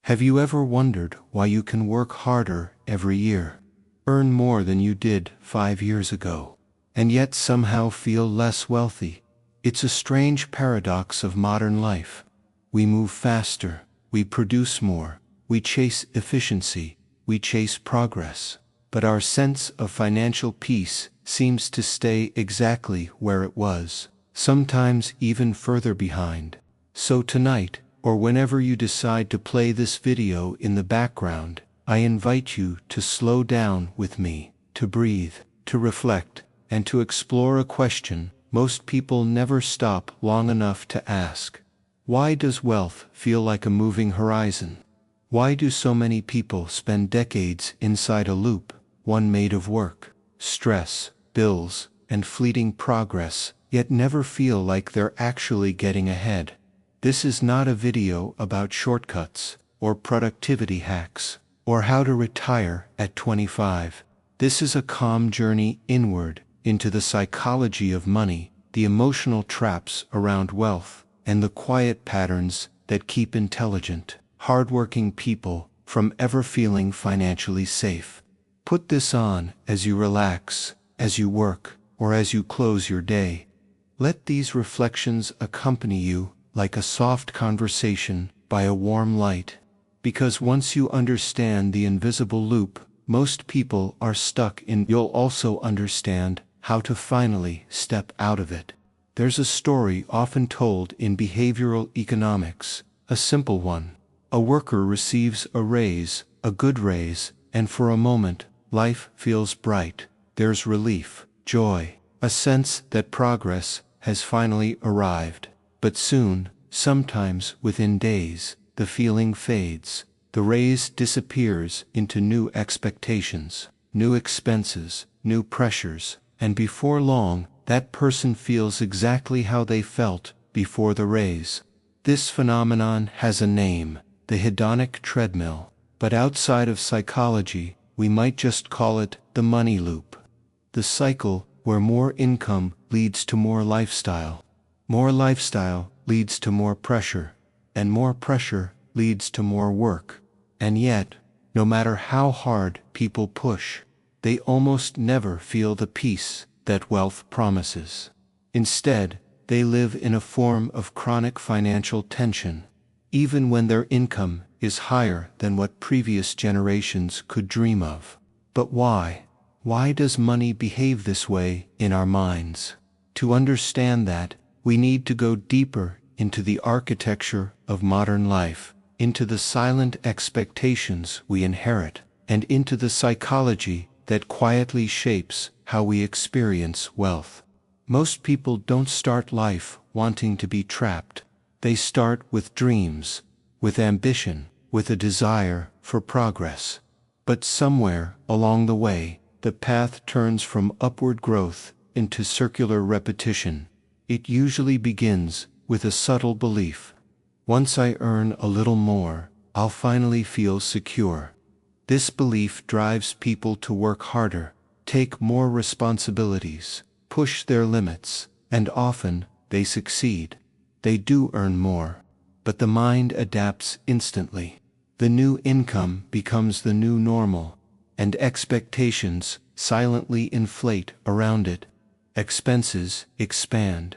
Have you ever wondered why you can work harder every year, earn more than you did 5 years ago, and yet somehow feel less wealthy? It's a strange paradox of modern life. We move faster, we produce more, we chase efficiency, we chase progress, but our sense of financial peace seems to stay exactly where it was, sometimes even further behind. So tonight, or whenever you decide to play this video in the background, I invite you to slow down with me, to breathe, to reflect, and to explore a question most people never stop long enough to ask. Why does wealth feel like a moving horizon? Why do so many people spend decades inside a loop, one made of work, stress, bills, and fleeting progress, yet never feel like they're actually getting ahead? This is not a video about shortcuts, or productivity hacks, or how to retire at 25. This is a calm journey inward, into the psychology of money, the emotional traps around wealth, and the quiet patterns that keep intelligent, hardworking people from ever feeling financially safe. Put this on as you relax, as you work, or as you close your day. Let these reflections accompany you like a soft conversation by a warm light. Because once you understand the invisible loop most people are stuck in, you'll also understand how to finally step out of it. There's a story often told in behavioral economics, a simple one. A worker receives a raise, a good raise, and for a moment, life feels bright. There's relief, joy, a sense that progress has finally arrived. But soon, sometimes within days, the feeling fades. The raise disappears into new expectations, new expenses, new pressures, and before long, that person feels exactly how they felt before the raise. This phenomenon has a name, the hedonic treadmill, but outside of psychology, we might just call it the money loop. The cycle where more income leads to more lifestyle leads to more pressure, and more pressure leads to more work. And yet, no matter how hard people push, they almost never feel the peace that wealth promises. Instead, they live in a form of chronic financial tension, even when their income is higher than what previous generations could dream of. But why? Why does money behave this way in our minds? To understand that, we need to go deeper into the architecture of modern life, into the silent expectations we inherit, and into the psychology that quietly shapes how we experience wealth. Most people don't start life wanting to be trapped. They start with dreams, with ambition, with a desire for progress. But somewhere along the way, the path turns from upward growth into circular repetition. It usually begins with a subtle belief. Once I earn a little more, I'll finally feel secure. This belief drives people to work harder, take more responsibilities, push their limits, and often they succeed. They do earn more, but the mind adapts instantly. The new income becomes the new normal, and expectations silently inflate around it. Expenses expand,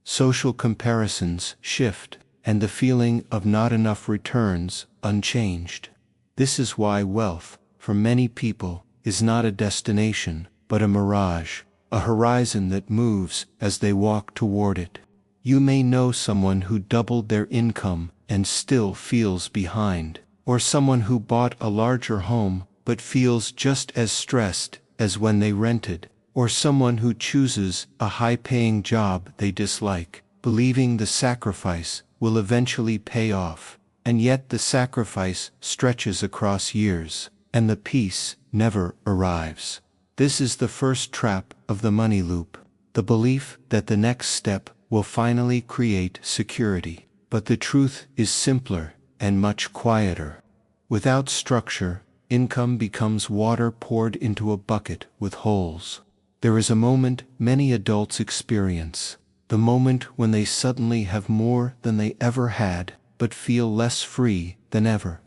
social comparisons shift, and the feeling of not enough returns unchanged. This is why wealth, for many people, is not a destination, but a mirage, a horizon that moves as they walk toward it. You may know someone who doubled their income and still feels behind, or someone who bought a larger home but feels just as stressed as when they rented, or someone who chooses a high-paying job they dislike, believing the sacrifice will eventually pay off, and yet the sacrifice stretches across years, and the peace never arrives. This is the first trap of the money loop, the belief that the next step will finally create security. But the truth is simpler and much quieter. Without structure, income becomes water poured into a bucket with holes. There is a moment many adults experience, the moment when they suddenly have more than they ever had, but feel less free than ever.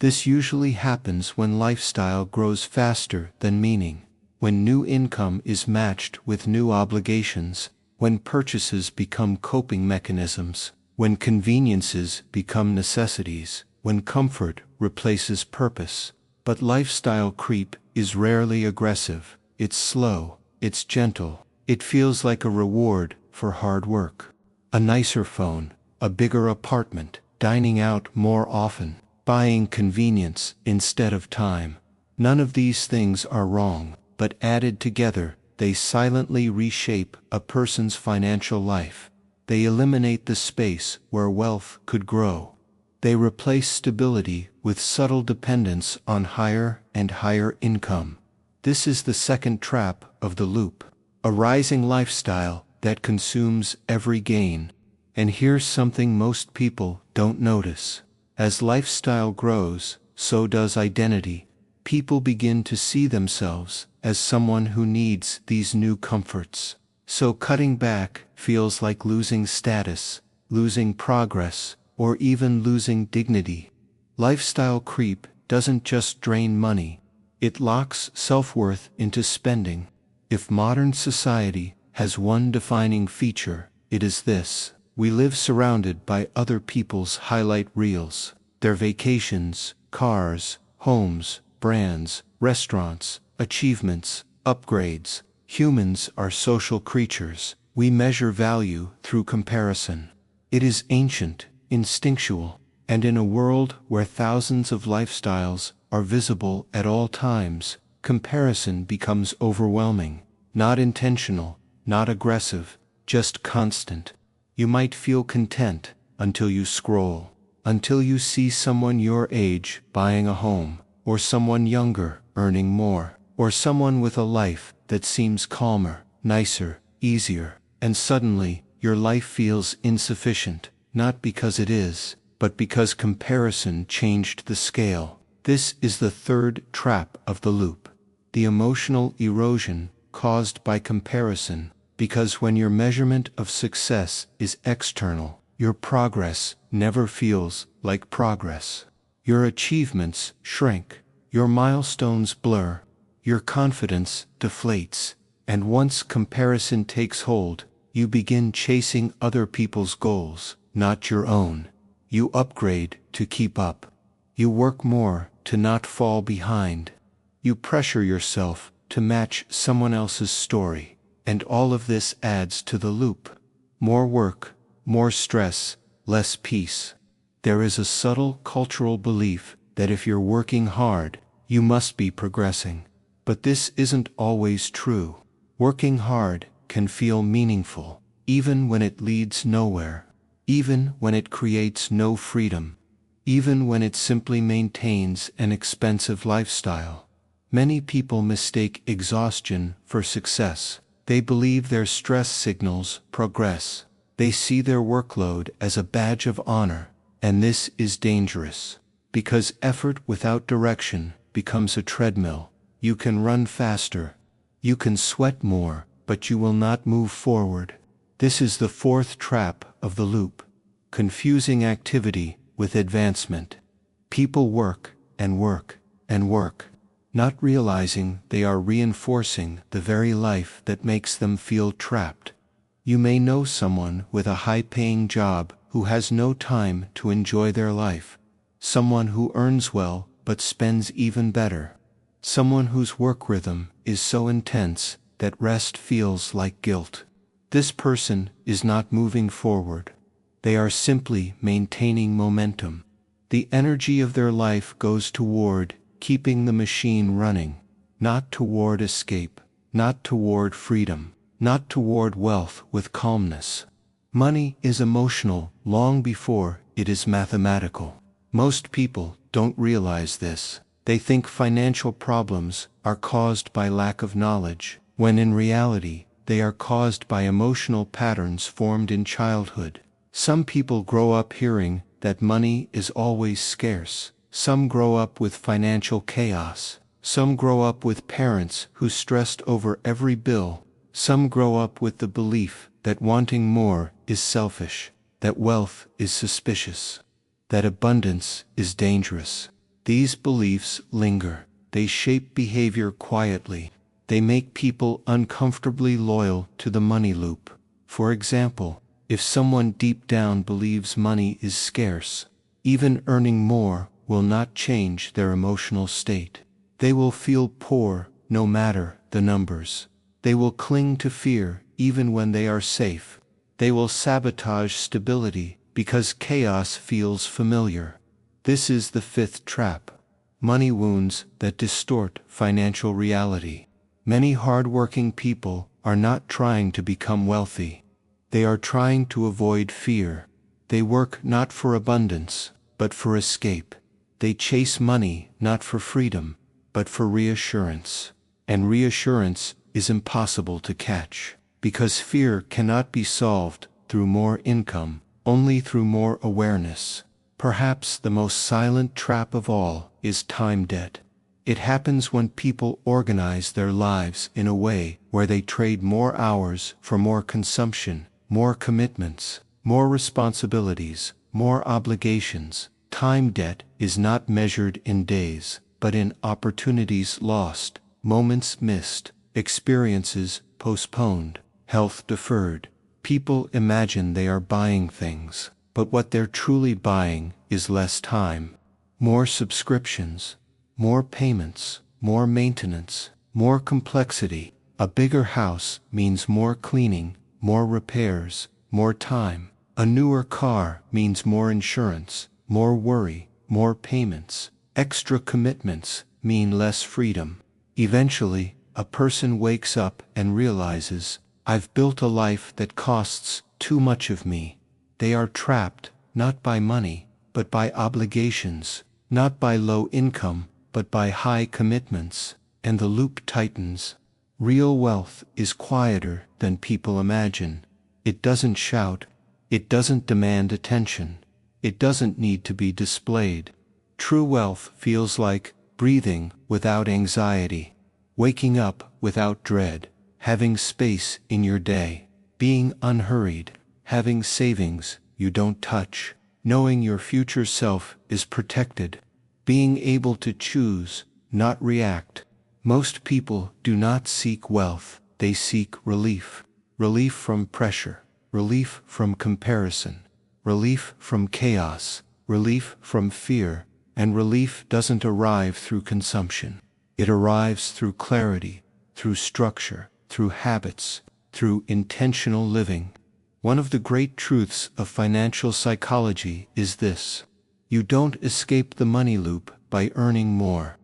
This usually happens when lifestyle grows faster than meaning, when new income is matched with new obligations, when purchases become coping mechanisms, when conveniences become necessities, when comfort replaces purpose. But lifestyle creep is rarely aggressive. It's slow, it's gentle, it feels like a reward for hard work. A nicer phone, a bigger apartment, dining out more often, buying convenience instead of time. None of these things are wrong, but added together, they silently reshape a person's financial life. They eliminate the space where wealth could grow. They replace stability with subtle dependence on higher and higher income. This is the second trap of the loop, a rising lifestyle that consumes every gain. And here's something most people don't notice. As lifestyle grows, so does identity. People begin to see themselves as someone who needs these new comforts. So cutting back feels like losing status, losing progress, or even losing dignity. Lifestyle creep doesn't just drain money, it locks self-worth into spending. If modern society has one defining feature, it is this: we live surrounded by other people's highlight reels, their vacations, cars, homes, brands, restaurants, achievements, upgrades. Humans are social creatures. We measure value through comparison. It is ancient, instinctual, and in a world where thousands of lifestyles are visible at all times, comparison becomes overwhelming. Not intentional, not aggressive, just constant. You might feel content until you scroll, until you see someone your age buying a home, or someone younger earning more, or someone with a life that seems calmer, nicer, easier, and suddenly your life feels insufficient, not because it is, but because comparison changed the scale. This is the third trap of the loop, the emotional erosion caused by comparison, because when your measurement of success is external, your progress never feels like progress. Your achievements shrink, your milestones blur, your confidence deflates, and once comparison takes hold, you begin chasing other people's goals, not your own. You upgrade to keep up. You work more to not fall behind. You pressure yourself to match someone else's story, and all of this adds to the loop. More work, more stress, less peace. There is a subtle cultural belief that if you're working hard, you must be progressing. But this isn't always true. Working hard can feel meaningful, even when it leads nowhere, even when it creates no freedom, even when it simply maintains an expensive lifestyle. Many people mistake exhaustion for success. They believe their stress signals progress. They see their workload as a badge of honor, and this is dangerous, because effort without direction becomes a treadmill. You can run faster, you can sweat more, but you will not move forward. This is the fourth trap of the loop, confusing activity with advancement. People work and work and work, not realizing they are reinforcing the very life that makes them feel trapped. You may know someone with a high-paying job who has no time to enjoy their life, someone who earns well but spends even better, someone whose work rhythm is so intense that rest feels like guilt. This person is not moving forward. They are simply maintaining momentum. The energy of their life goes toward keeping the machine running, not toward escape, not toward freedom, not toward wealth with calmness. Money is emotional long before it is mathematical. Most people don't realize this. They think financial problems are caused by lack of knowledge, when in reality, they are caused by emotional patterns formed in childhood. Some people grow up hearing that money is always scarce. Some grow up with financial chaos. Some grow up with parents who stressed over every bill. Some grow up with the belief that wanting more is selfish, that wealth is suspicious, that abundance is dangerous. These beliefs linger. They shape behavior quietly. They make people uncomfortably loyal to the money loop. For example, if someone deep down believes money is scarce, even earning more will not change their emotional state. They will feel poor no matter the numbers. They will cling to fear even when they are safe. They will sabotage stability because chaos feels familiar. This is the fifth trap: money wounds that distort financial reality. Many hardworking people are not trying to become wealthy. They are trying to avoid fear. They work not for abundance, but for escape. They chase money not for freedom, but for reassurance. And reassurance is impossible to catch, because fear cannot be solved through more income, only through more awareness. Perhaps the most silent trap of all is time debt. It happens when people organize their lives in a way where they trade more hours for more consumption, more commitments, more responsibilities, more obligations. Time debt is not measured in days, but in opportunities lost, moments missed, experiences postponed, health deferred. People imagine they are buying things, but what they're truly buying is less time, more subscriptions, more payments, more maintenance, more complexity. A bigger house means more cleaning, more repairs, more time. A newer car means more insurance, more worry, more payments. Extra commitments mean less freedom. Eventually, a person wakes up and realizes, I've built a life that costs too much of me. They are trapped, not by money, but by obligations, not by low income, but by high commitments, and the loop tightens. Real wealth is quieter than people imagine. It doesn't shout. It doesn't demand attention. It doesn't need to be displayed. True wealth feels like breathing without anxiety, waking up without dread, having space in your day, being unhurried, having savings you don't touch, knowing your future self is protected, being able to choose, not react. Most people do not seek wealth, they seek relief. Relief from pressure, relief from comparison, relief from chaos, relief from fear. And relief doesn't arrive through consumption. It arrives through clarity, through structure, through habits, through intentional living. One of the great truths of financial psychology is this: you don't escape the money loop by earning more.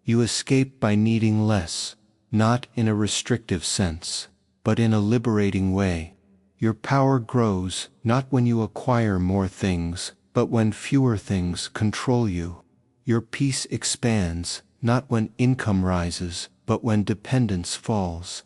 You escape by needing less, not in a restrictive sense, but in a liberating way. Your power grows not when you acquire more things, but when fewer things control you. Your peace expands, not when income rises, but when dependence falls.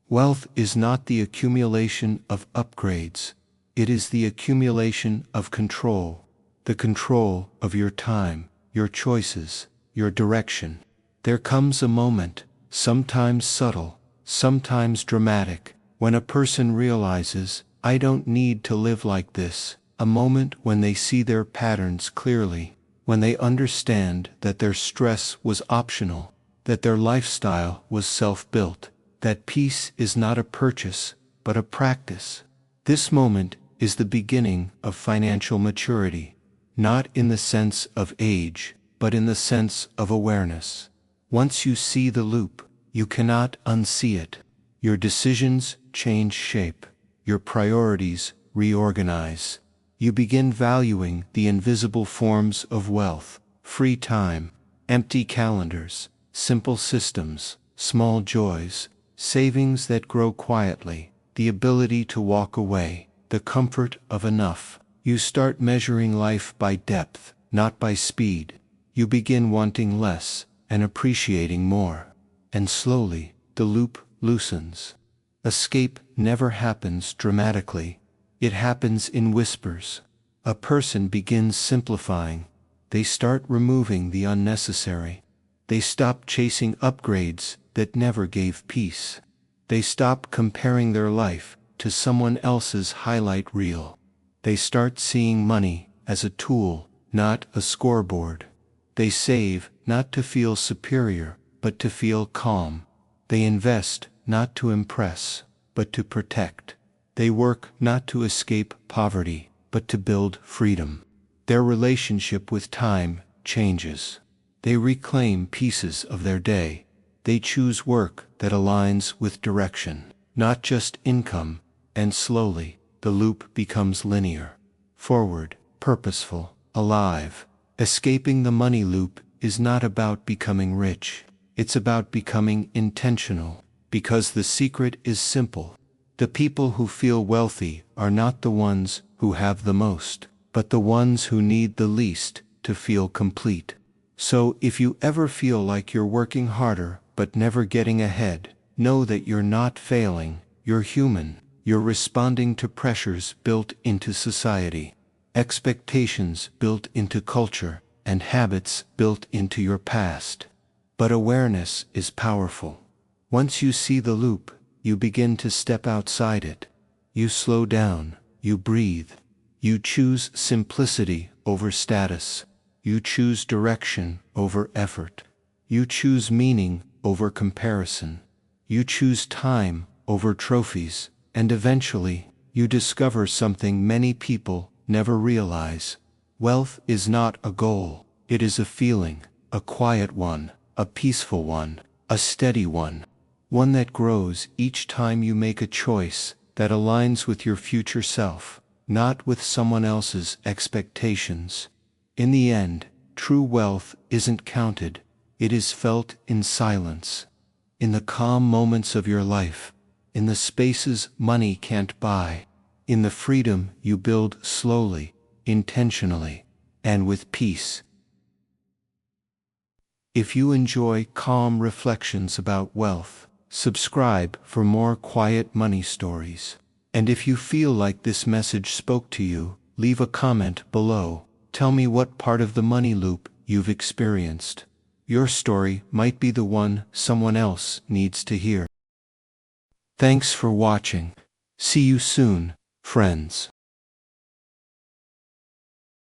Wealth is not the accumulation of upgrades. It is the accumulation of control. The control of your time, your choices, your direction. There comes a moment, sometimes subtle, sometimes dramatic, when a person realizes, I don't need to live like this. A moment when they see their patterns clearly, when they understand that their stress was optional, that their lifestyle was self-built, that peace is not a purchase, but a practice. This moment is the beginning of financial maturity, not in the sense of age, but in the sense of awareness. Once you see the loop, you cannot unsee it. Your decisions change shape. Your priorities reorganize. You begin valuing the invisible forms of wealth: free time, empty calendars, simple systems, small joys, savings that grow quietly, the ability to walk away, the comfort of enough. You start measuring life by depth, not by speed. You begin wanting less and appreciating more. And slowly, the loop loosens. Escape never happens dramatically. It happens in whispers. A person begins simplifying. They start removing the unnecessary. They stop chasing upgrades that never gave peace. They stop comparing their life to someone else's highlight reel. They start seeing money as a tool, not a scoreboard. They save, not to feel superior, but to feel calm. They invest, not to impress, but to protect. They work not to escape poverty, but to build freedom. Their relationship with time changes. They reclaim pieces of their day. They choose work that aligns with direction, not just income, and slowly, the loop becomes linear. Forward, purposeful, alive. Escaping the money loop is not about becoming rich. It's about becoming intentional, because the secret is simple. The people who feel wealthy are not the ones who have the most, but the ones who need the least to feel complete. So if you ever feel like you're working harder but never getting ahead, know that you're not failing, you're human. You're responding to pressures built into society, expectations built into culture, and habits built into your past. But awareness is powerful. Once you see the loop, you begin to step outside it. You slow down, you breathe. You choose simplicity over status. You choose direction over effort. You choose meaning over comparison. You choose time over trophies. And eventually, you discover something many people never realize. Wealth is not a goal. It is a feeling, a quiet one, a peaceful one, a steady one. One that grows each time you make a choice that aligns with your future self, not with someone else's expectations. In the end, true wealth isn't counted. It is felt in silence. In the calm moments of your life. In the spaces money can't buy. In the freedom you build slowly, intentionally, and with peace. If you enjoy calm reflections about wealth, subscribe for more quiet money stories. And if you feel like this message spoke to you, leave a comment below. Tell me what part of the money loop you've experienced. Your story might be the one someone else needs to hear. Thanks for watching. See you soon, friends.